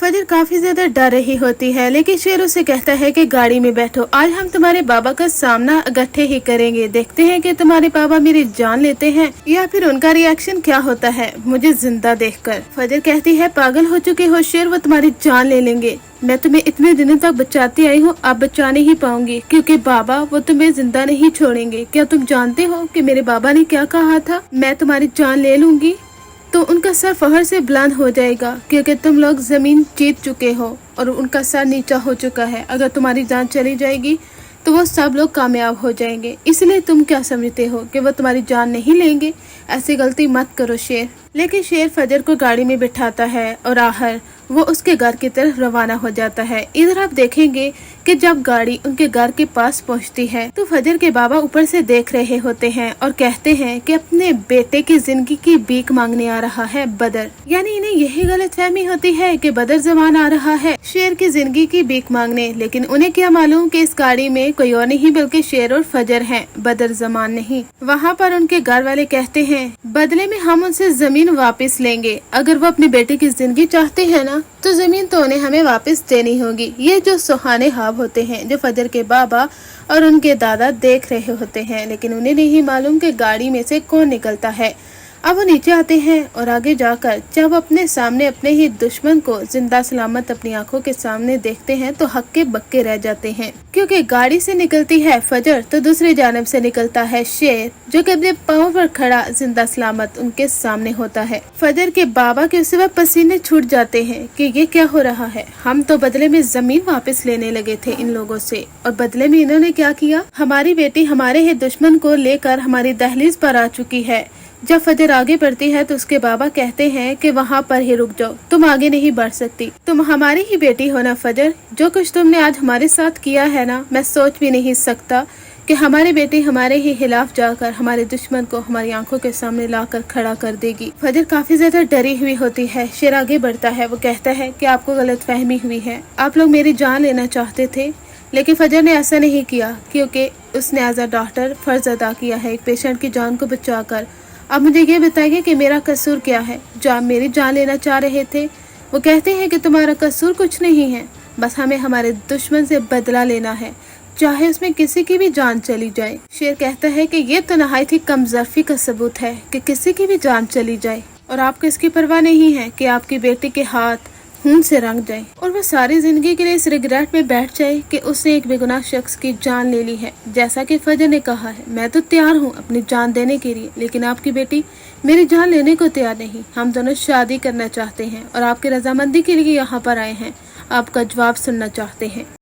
फजर काफी ज्यादा डर रही होती है, लेकिन शेर उसे कहता है कि गाड़ी में बैठो, आज हम तुम्हारे बाबा का सामना इकट्ठे ही करेंगे। देखते हैं कि तुम्हारे बाबा मेरी जान लेते हैं या फिर उनका रिएक्शन क्या होता है मुझे जिंदा देखकर। फजर कहती है, पागल हो चुके हो शेर, वो तुम्हारी जान ले लेंगे। मैं तुम्हें इतने दिनों तक बचाती आई हूँ, अब बचा नहीं पाऊंगी क्योंकि बाबा वो तुम्हें जिंदा नहीं छोड़ेंगे। क्या तुम जानते हो कि मेरे बाबा ने क्या कहा था? मैं तुम्हारी जान ले लूंगी तो उनका सर फहर से बुलंद हो जाएगा क्योंकि तुम लोग जमीन जीत चुके हो और उनका सर नीचा हो चुका है। अगर तुम्हारी जान चली जाएगी तो वो सब लोग कामयाब हो जाएंगे। इसलिए तुम क्या समझते हो कि वो तुम्हारी जान नहीं लेंगे? ऐसी गलती मत करो शेर। लेकिन शेर फजर को गाड़ी में बिठाता है और आहर वो उसके घर की तरफ रवाना हो जाता है। इधर आप देखेंगे कि जब गाड़ी उनके घर के पास पहुंचती है तो फजर के बाबा ऊपर से देख रहे होते हैं और कहते हैं कि अपने बेटे की जिंदगी की भीख मांगने आ रहा है बदर। यानी इन्हें यही गलतफहमी होती है कि बदर जमान आ रहा है शेर की जिंदगी की भीख मांगने, लेकिन उन्हें क्या मालूम कि इस गाड़ी में कोई और नहीं बल्कि शेर और फजर हैं, बदर जमान नहीं। वहाँ पर उनके घर वाले कहते हैं बदले में हम उनसे जमीन वापस लेंगे। अगर वो अपने बेटे की जिंदगी चाहते हैं ना तो जमीन तो उन्हें हमें वापस देनी होगी। ये जो सुहाने ख्वाब होते हैं जो फजर के बाबा और उनके दादा देख रहे होते हैं, लेकिन उन्हें नहीं मालूम कि गाड़ी में से कौन निकलता है। अब वो नीचे आते हैं और आगे जाकर जब अपने सामने अपने ही दुश्मन को जिंदा सलामत अपनी आंखों के सामने देखते हैं तो हक्के बक्के रह जाते हैं, क्योंकि गाड़ी से निकलती है फजर तो दूसरी जानब से निकलता है शेर जो कि अपने पाँव पर खड़ा जिंदा सलामत उनके सामने होता है। फजर के बाबा के उस वक्त पसीने छूट जाते हैं कि ये क्या हो रहा है। हम तो बदले में जमीन वापस लेने लगे थे इन लोगों से और बदले में इन्होंने क्या किया? हमारी बेटी हमारे ही दुश्मन को लेकर हमारी दहलीज पर आ चुकी है। जब फजर आगे बढ़ती है तो उसके बाबा कहते हैं कि वहाँ पर ही रुक जाओ, तुम आगे नहीं बढ़ सकती, तुम हमारी ही बेटी हो ना फजर। जो कुछ तुमने आज हमारे साथ किया है ना, मैं सोच भी नहीं सकता कि हमारी बेटी हमारे ही खिलाफ जाकर हमारे दुश्मन को हमारी आंखों के सामने लाकर खड़ा कर देगी। फजर काफी ज्यादा डरी हुई होती है। शेर आगे बढ़ता है, वो कहता है कि आपको गलतफहमी हुई है, आप लोग मेरी जान लेना चाहते थे, लेकिन फजर ने ऐसा नहीं किया क्योंकि उसने एज अ डॉक्टर फर्ज अदा किया है एक पेशेंट की जान को बचाकर। अब मुझे ये बताइए कि मेरा कसूर क्या है जो आप मेरी जान लेना चाह रहे थे? वो कहते हैं कि तुम्हारा कसूर कुछ नहीं है, बस हमें हमारे दुश्मन से बदला लेना है, चाहे उसमें किसी की भी जान चली जाए। शेर कहता है कि ये तो नहायत ही कमजोरी का सबूत है कि किसी की भी जान चली जाए और आपको इसकी परवाह नहीं है कि आपकी बेटी के हाथ खून से रंग जाए और वो सारी जिंदगी के लिए इस रिग्रेट में बैठ जाए कि उसने एक बेगुनाह शख्स की जान ले ली है। जैसा कि फजर ने कहा है, मैं तो तैयार हूँ अपनी जान देने के लिए, लेकिन आपकी बेटी मेरी जान लेने को तैयार नहीं। हम दोनों शादी करना चाहते हैं और आपकी रजामंदी के लिए यहाँ पर आए हैं, आपका जवाब सुनना चाहते हैं।